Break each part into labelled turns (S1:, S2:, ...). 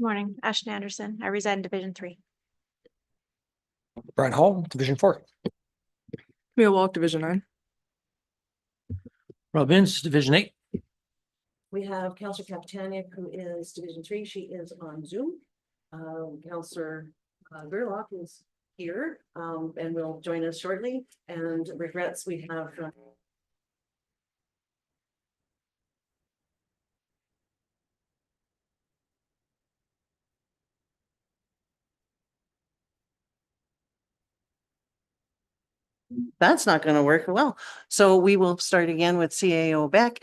S1: Morning, Ashton Anderson. I reside in Division 3.
S2: Brian Hall, Division 4.
S3: Camille Walk, Division 9.
S2: Rob Inns, Division 8.
S4: We have Counselor Capitania, who is Division 3. She is on Zoom. Counselor Gerlach is here and will join us shortly. And regrets we have that's not going to work well. So we will start again with CAO Beck.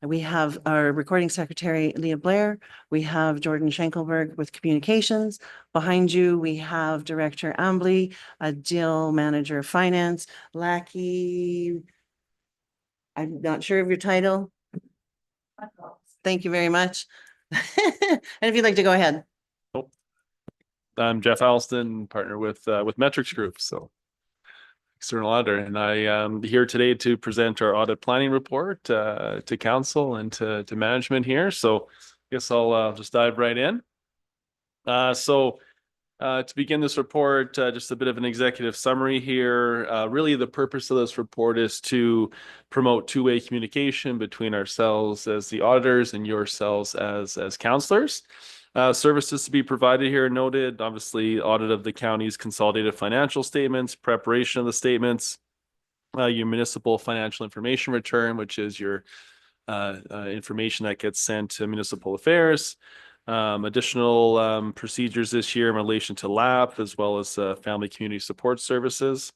S4: We have our recording secretary, Leah Blair. We have Jordan Schenkelberg with communications. Behind you, we have Director Ambley, Jill, Manager of Finance, Lackey. I'm not sure of your title. Thank you very much. And if you'd like to go ahead.
S5: I'm Jeff Alston, partner with Metrics Group, so external auditor, and I am here today to present our audit planning report to council and to management here. So I guess I'll just dive right in. To begin this report, just a bit of an executive summary here. Really, the purpose of this report is to promote two-way communication between ourselves as the auditors and yourselves as counselors. Services to be provided here noted, obviously audit of the county's consolidated financial statements, preparation of the statements, your municipal financial information return, which is your information that gets sent to municipal affairs, additional procedures this year in relation to LAP, as well as family community support services.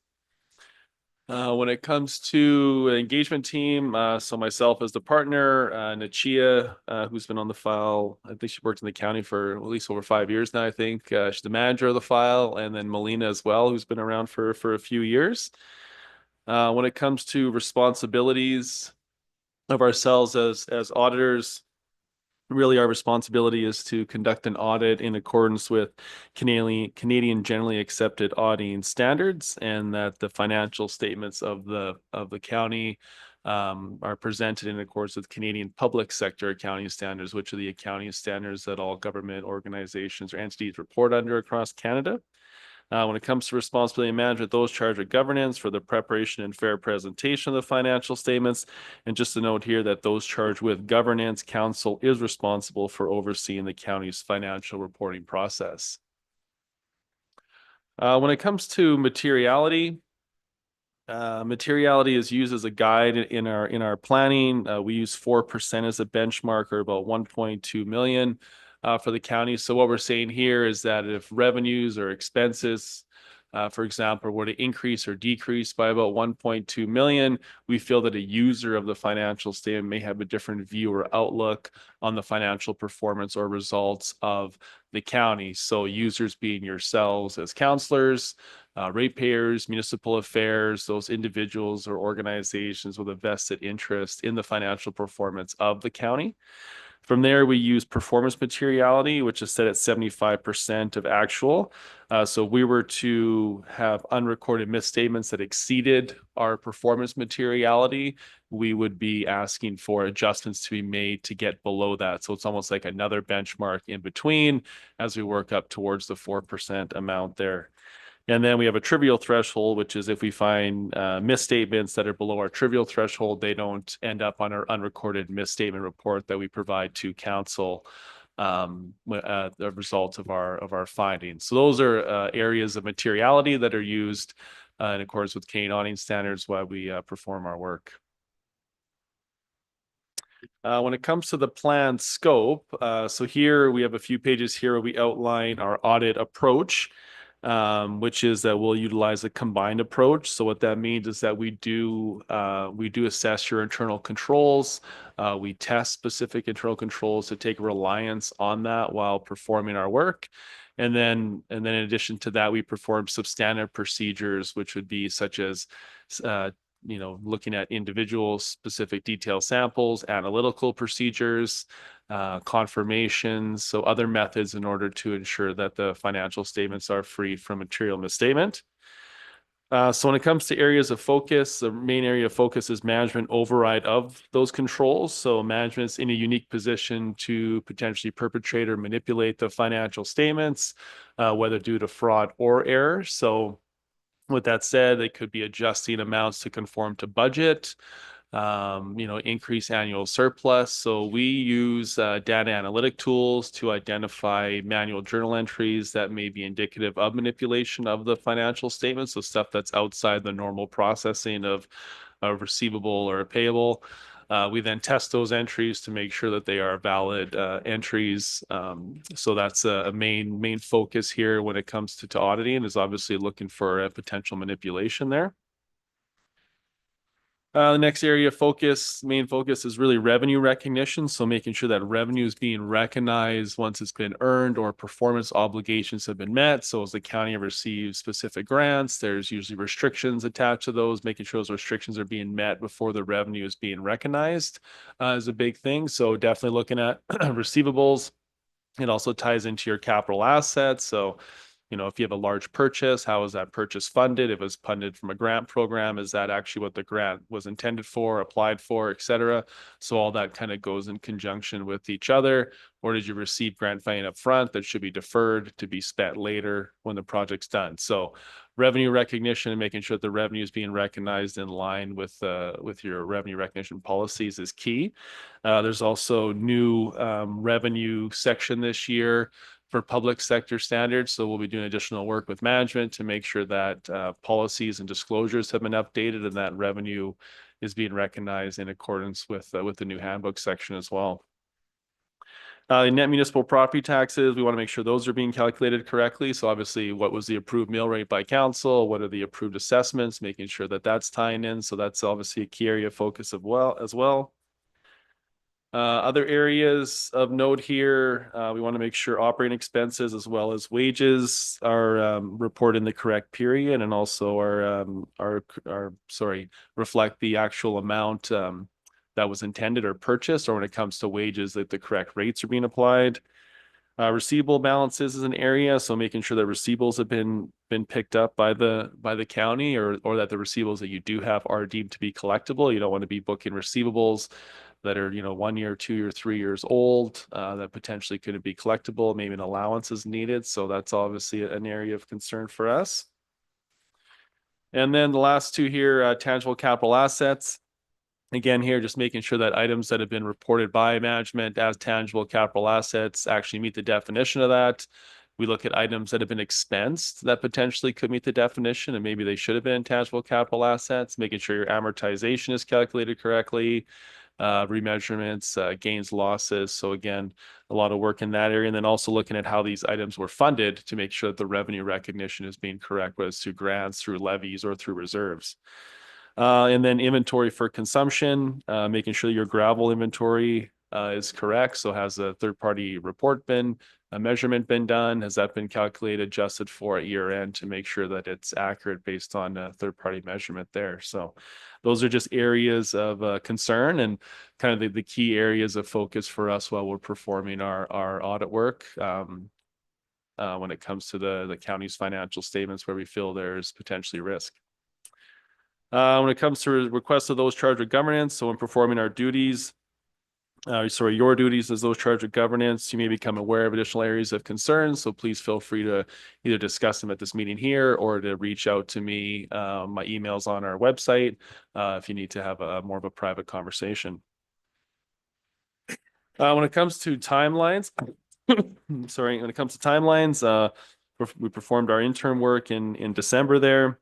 S5: When it comes to engagement team, so myself as the partner, Nachia, who's been on the file, I think she worked in the county for at least over 5 years now, I think. She's the manager of the file, and then Melina as well, who's been around for a few years. When it comes to responsibilities of ourselves as auditors, really our responsibility is to conduct an audit in accordance with Canadian generally accepted auditing standards, and that the financial statements of the county are presented in accordance with Canadian public sector accounting standards, which are the accounting standards that all government organizations or entities report under across Canada. When it comes to responsibility and management, those charged with governance for the preparation and fair presentation of the financial statements. And just a note here that those charged with governance, council is responsible for overseeing the county's financial reporting process. When it comes to materiality, materiality is used as a guide in our planning. We use 4% as a benchmark, or about 1.2 million. For the county. So what we're saying here is that if revenues or expenses, for example, were to increase or decrease by about 1.2 million, we feel that a user of the financial statement may have a different view or outlook on the financial performance or results of the county. So users being yourselves as counselors, ratepayers, municipal affairs, those individuals or organizations with a vested interest in the financial performance of the county. From there, we use performance materiality, which is set at 75% of actual. So we were to have unrecorded misstatements that exceeded our performance materiality, we would be asking for adjustments to be made to get below that. So it's almost like another benchmark in between as we work up towards the 4% amount there. And then we have a trivial threshold, which is if we find misstatements that are below our trivial threshold, they don't end up on our unrecorded misstatement report that we provide to council, the results of our findings. So those are areas of materiality that are used in accordance with Canadian auditing standards while we perform our work. When it comes to the plan scope, so here we have a few pages here where we outline our audit approach. Which is that we'll utilize a combined approach. So what that means is that we do assess your internal controls. We test specific internal controls to take reliance on that while performing our work. And then in addition to that, we perform substantive procedures, which would be such as looking at individual specific detail samples, analytical procedures, confirmations, so other methods in order to ensure that the financial statements are free from material misstatement. So when it comes to areas of focus, the main area of focus is management override of those controls. So management's in a unique position to potentially perpetrate or manipulate the financial statements, whether due to fraud or error. So with that said, they could be adjusting amounts to conform to budget, increase annual surplus. So we use data analytic tools to identify manual journal entries that may be indicative of manipulation of the financial statements. So stuff that's outside the normal processing of a receivable or a payable. We then test those entries to make sure that they are valid entries. So that's a main focus here when it comes to auditing, is obviously looking for a potential manipulation there. The next area of focus, main focus, is really revenue recognition. So making sure that revenue is being recognized once it's been earned or performance obligations have been met. So as the county receives specific grants, there's usually restrictions attached to those, making sure those restrictions are being met before the revenue is being recognized is a big thing. So definitely looking at receivables. It also ties into your capital assets. So if you have a large purchase, how is that purchase funded? If it was funded from a grant program, is that actually what the grant was intended for, applied for, et cetera? So all that kind of goes in conjunction with each other. Or did you receive grant funding up front that should be deferred to be spent later when the project's done? So revenue recognition and making sure that the revenue is being recognized in line with your revenue recognition policies is key. There's also new revenue section this year for public sector standards. So we'll be doing additional work with management to make sure that policies and disclosures have been updated and that revenue is being recognized in accordance with the new handbook section as well. Net municipal property taxes, we want to make sure those are being calculated correctly. So obviously, what was the approved mill rate by council? What are the approved assessments? Making sure that that's tying in. So that's obviously a key area of focus as well. Other areas of note here, we want to make sure operating expenses as well as wages are reported in the correct period and also reflect the actual amount that was intended or purchased, or when it comes to wages, that the correct rates are being applied. Receivable balances is an area, so making sure that receivables have been picked up by the county, or that the receivables that you do have are deemed to be collectible. You don't want to be booking receivables that are 1 year, 2 year, 3 years old that potentially couldn't be collectible. Maybe an allowance is needed, so that's obviously an area of concern for us. And then the last two here, tangible capital assets. Again, here, just making sure that items that have been reported by management as tangible capital assets actually meet the definition of that. We look at items that have been expensed that potentially could meet the definition, and maybe they should have been tangible capital assets, making sure your amortization is calculated correctly, remeasurements, gains, losses. So again, a lot of work in that area. And then also looking at how these items were funded to make sure that the revenue recognition is being correct, whether it's through grants, through levies, or through reserves. And then inventory for consumption, making sure your gravel inventory is correct. So has a third-party report a measurement been done? Has that been calculated, adjusted for at year end to make sure that it's accurate based on a third-party measurement there? So those are just areas of concern and kind of the key areas of focus for us while we're performing our audit work when it comes to the county's financial statements where we feel there's potentially risk. When it comes to requests of those charged with governance, so when performing our duties, your duties as those charged with governance, you may become aware of additional areas of concern. So please feel free to either discuss them at this meeting here or to reach out to me. My email's on our website if you need to have more of a private conversation. When it comes to timelines, we performed our interim work in December there.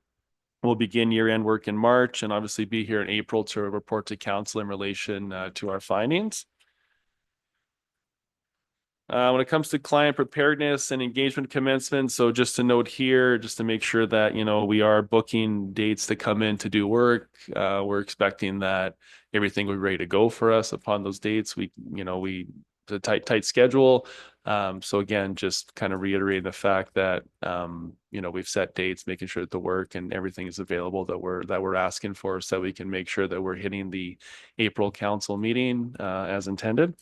S5: We'll begin year-end work in March and obviously be here in April to report to council in relation to our findings. When it comes to client preparedness and engagement commencement, so just to note here, just to make sure that, we are booking dates to come in to do work. We're expecting that everything will be ready to go for us upon those dates. It's a tight schedule. So again, just kind of reiterating the fact that, we've set dates, making sure that the work and everything is available that we're asking for, so we can make sure that we're hitting the April council meeting as intended.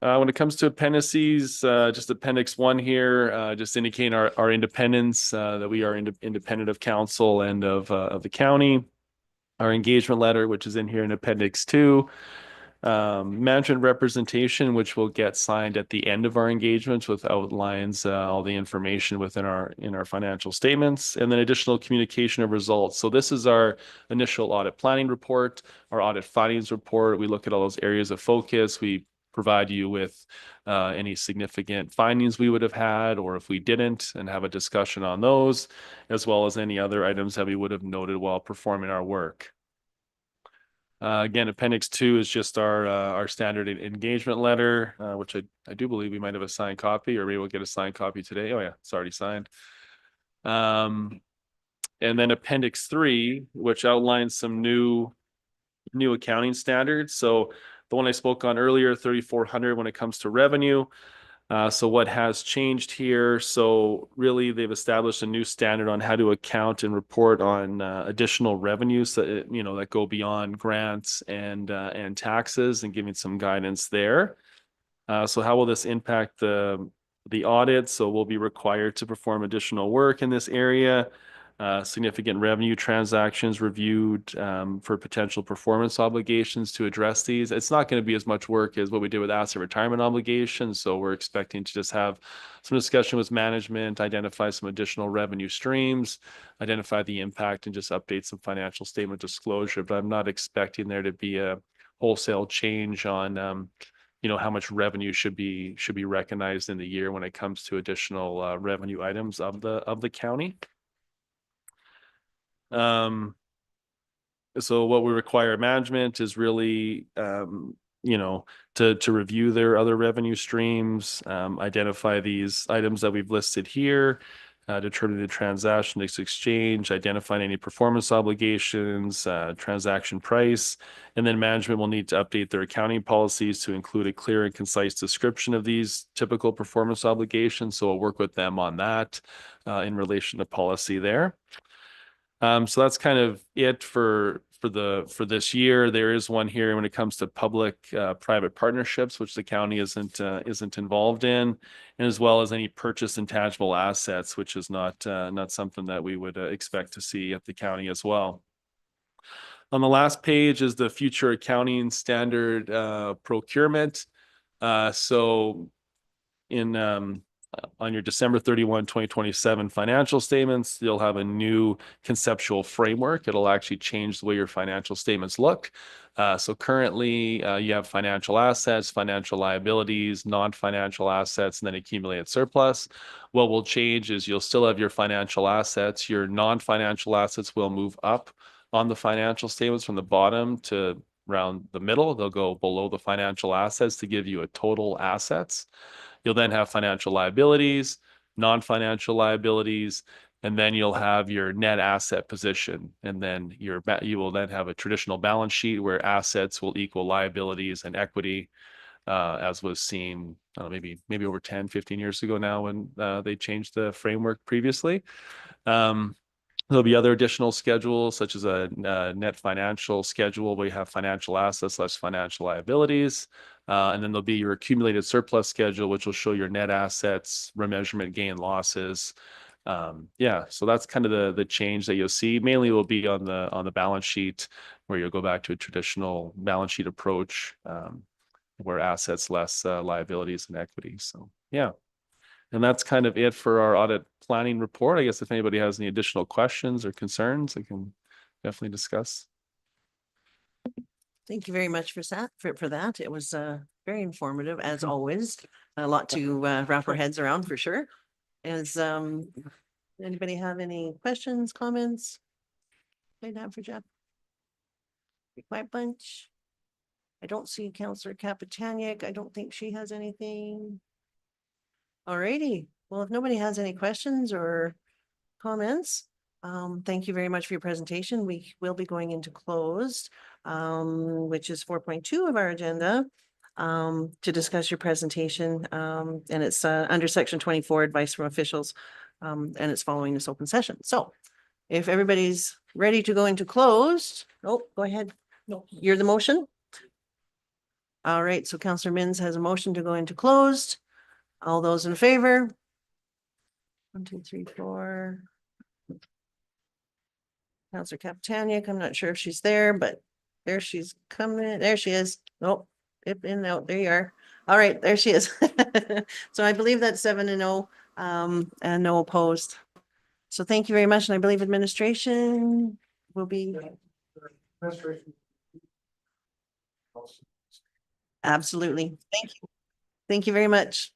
S5: When it comes to appendices, just appendix 1 here, just indicating our independence, that we are independent of council and of the county. Our engagement letter, which is in here in appendix 2. Management representation, which will get signed at the end of our engagements, which outlines all the information within our financial statements, and then additional communication of results. So this is our initial audit planning report, our audit findings report. We look at all those areas of focus. We provide you with any significant findings we would have had, or if we didn't, and have a discussion on those, as well as any other items that we would have noted while performing our work. Again, appendix 2 is just our standard engagement letter, which I do believe we might have a signed copy, or maybe we'll get a signed copy today. Oh yeah, it's already signed. And then appendix 3, which outlines some new accounting standards. So the one I spoke on earlier, 3,400 when it comes to revenue. So what has changed here? So really, they've established a new standard on how to account and report on additional revenues that that go beyond grants and taxes, and giving some guidance there. So how will this impact the audit? So we'll be required to perform additional work in this area. Significant revenue transactions reviewed for potential performance obligations to address these. It's not going to be as much work as what we did with asset retirement obligations. So we're expecting to just have some discussion with management, identify some additional revenue streams, identify the impact, and just update some financial statement disclosure. But I'm not expecting there to be a wholesale change on how much revenue should be recognized in the year when it comes to additional revenue items of the county. So what we require management is really, to review their other revenue streams, identify these items that we've listed here, determine the transaction exchange, identifying any performance obligations, transaction price, and then management will need to update their accounting policies to include a clear and concise description of these typical performance obligations. So we'll work with them on that in relation to policy there. So that's kind of it for this year. There is one here when it comes to public-private partnerships, which the county isn't involved in, and as well as any purchase intangible assets, which is not something that we would expect to see at the county as well. On the last page is the future accounting standard procurement. So on your December 31, 2027 financial statements, you'll have a new conceptual framework. It'll actually change the way your financial statements look. So currently you have financial assets, financial liabilities, non-financial assets, and then accumulated surplus. What will change is you'll still have your financial assets. Your non-financial assets will move up on the financial statements from the bottom to around the middle. They'll go below the financial assets to give you a total assets. You'll then have financial liabilities, non-financial liabilities, and then you'll have your net asset position. And then you will then have a traditional balance sheet where assets will equal liabilities and equity, as was seen maybe over 10, 15 years ago now when they changed the framework previously. There'll be other additional schedules, such as a net financial schedule where you have financial assets less financial liabilities. And then there'll be your accumulated surplus schedule, which will show your net assets, remeasurement gain losses. So that's kind of the change that you'll see. Mainly will be on the balance sheet, where you'll go back to a traditional balance sheet approach, where assets less liabilities and equity. So yeah. And that's kind of it for our audit planning report. I guess if anybody has any additional questions or concerns, I can definitely discuss.
S4: Thank you very much for that. It was very informative, as always. A lot to wrap our heads around for sure. Anybody have any questions, comments? Play that for Jeff. Be quiet bunch. I don't see Councillor Kapitaniak. I don't think she has anything. Alrighty. Well, if nobody has any questions or comments, thank you very much for your presentation. We will be going into closed, which is 4.2 of our agenda, to discuss your presentation. And it's under section 24, advice from officials, and it's following this open session. So if everybody's ready to go into closed, go ahead. No, you're the motion. All right, so Counselor Mins has a motion to go into closed. All those in favor? 1, 2, 3, 4. Counselor Capitanic, I'm not sure if she's there, but there she's coming. There she is. Nope. Dip in, out. There you are. All right, there she is. So I believe that's 7-0, and no opposed. So thank you very much. And I believe administration will be. Absolutely. Thank you. Thank you very much.